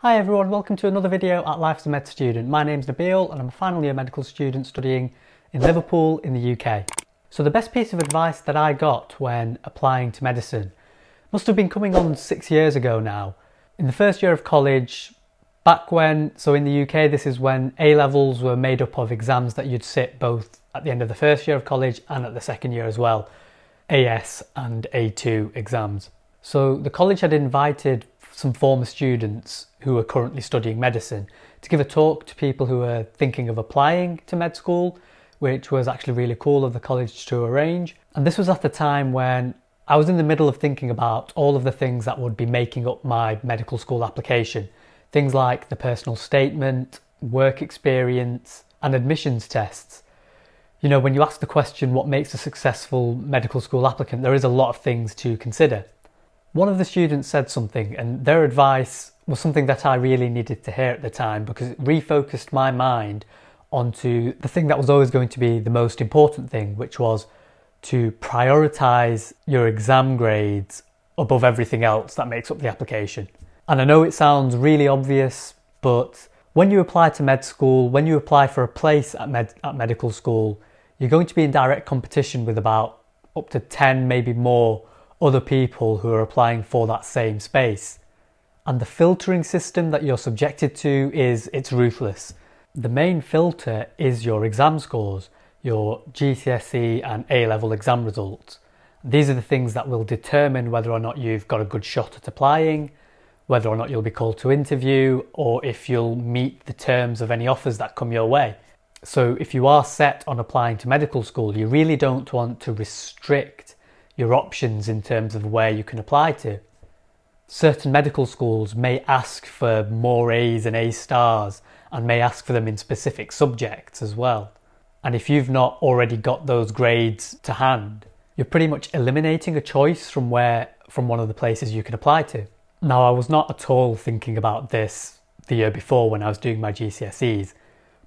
Hi everyone, welcome to another video at Lifeasamedstudent. My name's Nabeel and I'm a final year medical student studying in Liverpool in the UK. So the best piece of advice that I got when applying to medicine must have been coming on 6 years ago now. In the first year of college, back when, so in the UK this is when A-levels were made up of exams that you'd sit both at the end of the first year of college and at the second year as well. AS and A2 exams. So the college had invited some former students who are currently studying medicine to give a talk to people who are thinking of applying to med school, which was actually really cool of the college to arrange. And this was at the time when I was in the middle of thinking about all of the things that would be making up my medical school application. Things like the personal statement, work experience, and admissions tests. You know, when you ask the question, what makes a successful medical school applicant, there is a lot of things to consider. One of the students said something, and their advice was something that I really needed to hear at the time because it refocused my mind onto the thing that was always going to be the most important thing, which was to prioritise your exam grades above everything else that makes up the application. And I know it sounds really obvious, but when you apply to med school, when you apply for a place at medical school, you're going to be in direct competition with about up to 10, maybe more, other people who are applying for that same space. And the filtering system that you're subjected to it's ruthless. The main filter is your exam scores, your GCSE and A-level exam results. These are the things that will determine whether or not you've got a good shot at applying, whether or not you'll be called to interview, or if you'll meet the terms of any offers that come your way. So if you are set on applying to medical school, you really don't want to restrict your options in terms of where you can apply to. Certain medical schools may ask for more A's and A stars and may ask for them in specific subjects as well. And if you've not already got those grades to hand, you're pretty much eliminating a choice from one of the places you can apply to. Now, I was not at all thinking about this the year before when I was doing my GCSEs,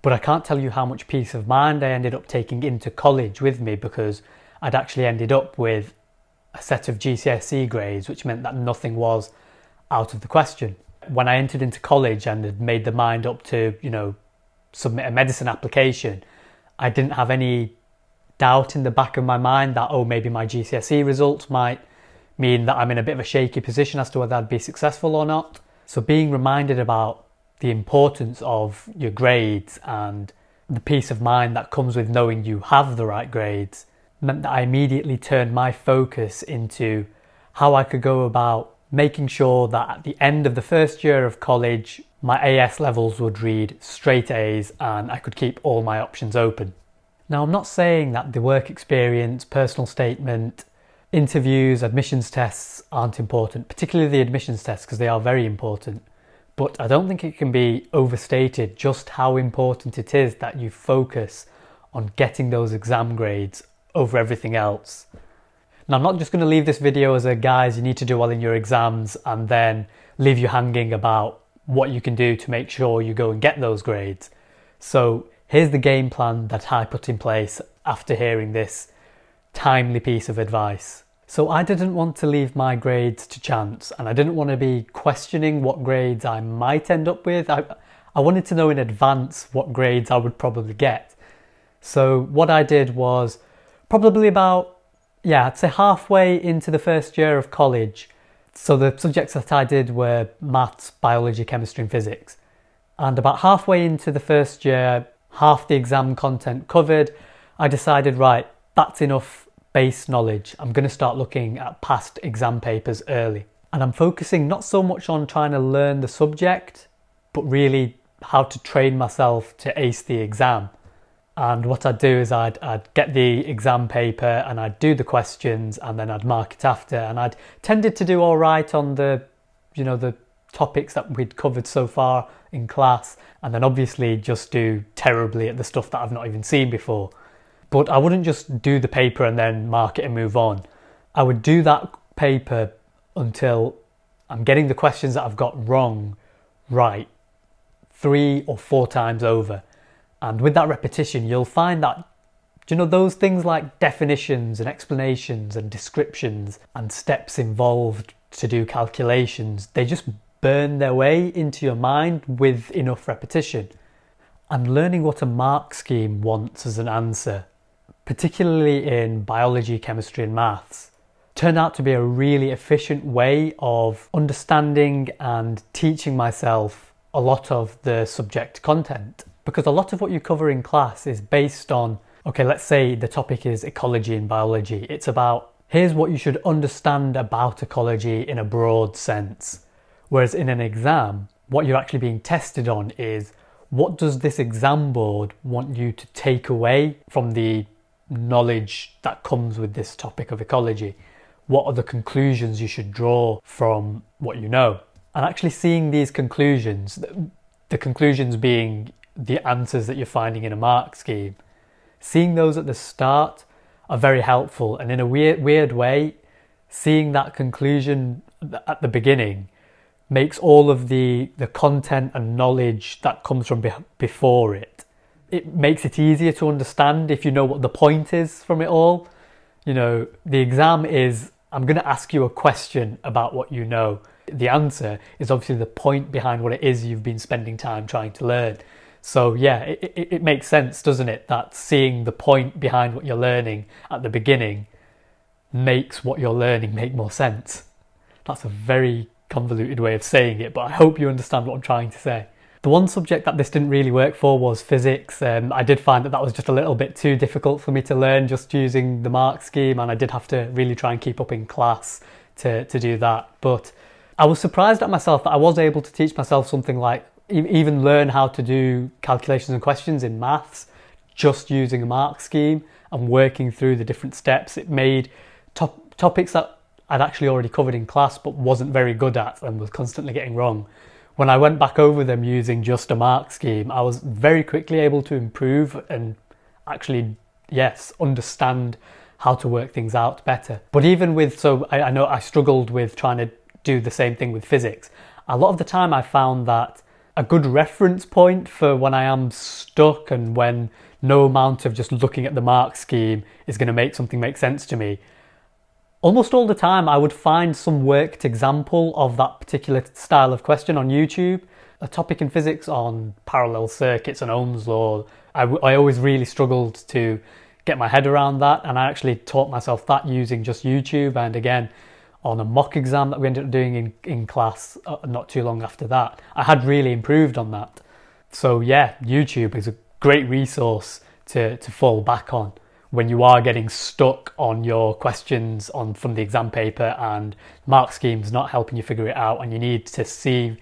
but I can't tell you how much peace of mind I ended up taking into college with me because I'd actually ended up with a set of GCSE grades, which meant that nothing was out of the question. When I entered into college and had made the mind up to, submit a medicine application, I didn't have any doubt in the back of my mind that, maybe my GCSE results might mean that I'm in a bit of a shaky position as to whether I'd be successful or not. So being reminded about the importance of your grades and the peace of mind that comes with knowing you have the right grades meant that I immediately turned my focus into how I could go about making sure that at the end of the first year of college, my AS levels would read straight A's and I could keep all my options open. Now, I'm not saying that the work experience, personal statement, interviews, admissions tests aren't important, particularly the admissions tests because they are very important. But I don't think it can be overstated just how important it is that you focus on getting those exam grades over everything else. Now, I'm not just going to leave this video as a guys, you need to do well in your exams and then leave you hanging about what you can do to make sure you go and get those grades. So here's the game plan that I put in place after hearing this timely piece of advice. So I didn't want to leave my grades to chance and I didn't want to be questioning what grades I might end up with. I wanted to know in advance what grades I would probably get. So what I did was probably about, I'd say halfway into the first year of college. So the subjects that I did were maths, biology, chemistry and physics. And about halfway into the first year, half the exam content covered, I decided, right, that's enough base knowledge. I'm going to start looking at past exam papers early. And I'm focusing not so much on trying to learn the subject, but really how to train myself to ace the exam. And what I'd do is I'd get the exam paper and I'd do the questions and then I'd mark it after. And I'd tended to do all right on the topics that we'd covered so far in class. And then obviously just do terribly at the stuff that I've not even seen before. But I wouldn't just do the paper and then mark it and move on. I would do that paper until I'm getting the questions that I've got wrong right 3 or 4 times over. And with that repetition, you'll find that, those things like definitions and explanations and descriptions and steps involved to do calculations, they just burn their way into your mind with enough repetition. And learning what a mark scheme wants as an answer, particularly in biology, chemistry and maths, turned out to be a really efficient way of understanding and teaching myself a lot of the subject content. Because a lot of what you cover in class is based on, okay, let's say the topic is ecology and biology. It's about, here's what you should understand about ecology in a broad sense. Whereas in an exam, what you're actually being tested on is, what does this exam board want you to take away from the knowledge that comes with this topic of ecology? What are the conclusions you should draw from what you know? And actually seeing these conclusions, the conclusions being the answers that you're finding in a mark scheme, seeing those at the start are very helpful. And in a weird way, seeing that conclusion at the beginning makes all of the content and knowledge that comes from before it. It makes it easier to understand if you know what the point is from it all. You know, the exam is, I'm going to ask you a question about what you know. The answer is obviously the point behind what it is you've been spending time trying to learn. So yeah, it makes sense, doesn't it, that seeing the point behind what you're learning at the beginning makes what you're learning make more sense. That's a very convoluted way of saying it, but I hope you understand what I'm trying to say. The one subject that this didn't really work for was physics. I did find that was just a little bit too difficult for me to learn just using the mark scheme, and I did have to really try and keep up in class to do that. But I was surprised at myself that I was able to teach myself something like even learn how to do calculations and questions in maths just using a mark scheme and working through the different steps. It made topics that I'd actually already covered in class but wasn't very good at and was constantly getting wrong. When I went back over them using just a mark scheme, I was very quickly able to improve and actually, yes, understand how to work things out better. But even with, so I know I struggled with trying to do the same thing with physics. A lot of the time I found that a good reference point for when I am stuck and when no amount of just looking at the mark scheme is going to make something make sense to me, almost all the time I would find some worked example of that particular style of question on YouTube. A topic in physics on parallel circuits and Ohm's law, I always really struggled to get my head around that, and I actually taught myself that using just YouTube. And again, on a mock exam that we ended up doing in class not too long after that, I had really improved on that. So yeah, YouTube is a great resource to fall back on when you are getting stuck on your questions from the exam paper and mark schemes not helping you figure it out, and you need to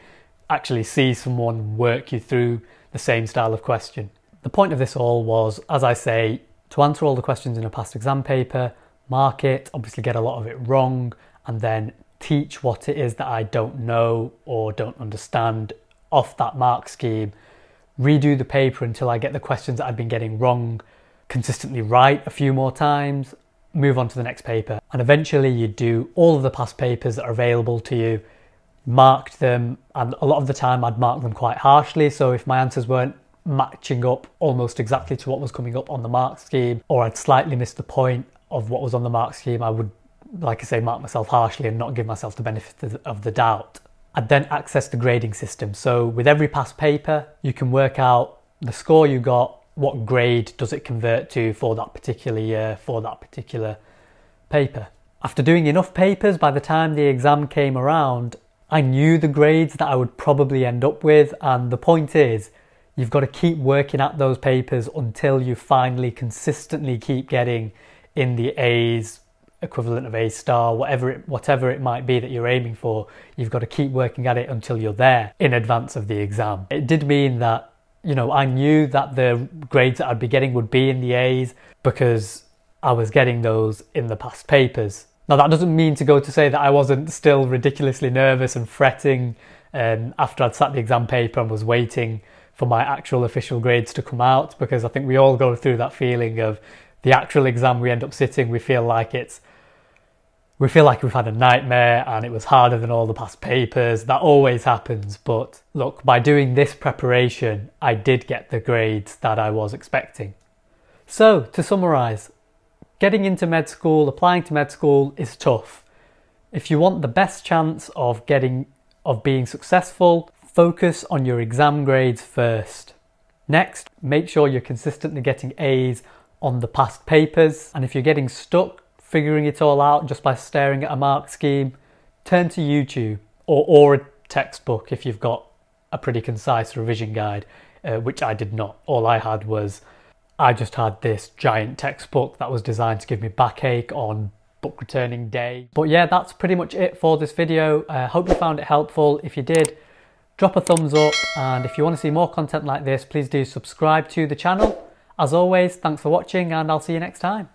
actually see someone work you through the same style of question. The point of this all was, as I say, to answer all the questions in a past exam paper, mark it, obviously get a lot of it wrong, and then teach what it is that I don't know or don't understand off that mark scheme, redo the paper until I get the questions that I've been getting wrong consistently right a few more times, move on to the next paper. And eventually you do all of the past papers that are available to you, marked them, and a lot of the time I'd mark them quite harshly. So if my answers weren't matching up almost exactly to what was coming up on the mark scheme, or I'd slightly missed the point of what was on the mark scheme, I would, like I say, mark myself harshly and not give myself the benefit of the doubt. I'd then access the grading system. So with every past paper, you can work out the score you got, what grade does it convert to for that particular year, for that particular paper. After doing enough papers, by the time the exam came around, I knew the grades that I would probably end up with. And the point is, you've got to keep working at those papers until you finally consistently keep getting in the A's, equivalent of A star, whatever it might be that you're aiming for. You've got to keep working at it until you're there in advance of the exam. It did mean that, you know, I knew that the grades that I'd be getting would be in the A's because I was getting those in the past papers. Now that doesn't mean to go to say that I wasn't still ridiculously nervous and fretting after I'd sat the exam paper and was waiting for my actual official grades to come out, because I think we all go through that feeling of the actual exam we end up sitting, we feel like we've had a nightmare and it was harder than all the past papers. That always happens. But look, by doing this preparation, I did get the grades that I was expecting. So to summarise, getting into med school, applying to med school is tough. If you want the best chance of of being successful, focus on your exam grades first. Next, make sure you're consistently getting A's on the past papers, and if you're getting stuck figuring it all out just by staring at a mark scheme, turn to YouTube or a textbook if you've got a pretty concise revision guide, which I did not. All I just had this giant textbook that was designed to give me backache on book returning day. But yeah, that's pretty much it for this video. Hope you found it helpful. If you did, drop a thumbs up, and if you want to see more content like this, please do subscribe to the channel. As always, thanks for watching, and I'll see you next time.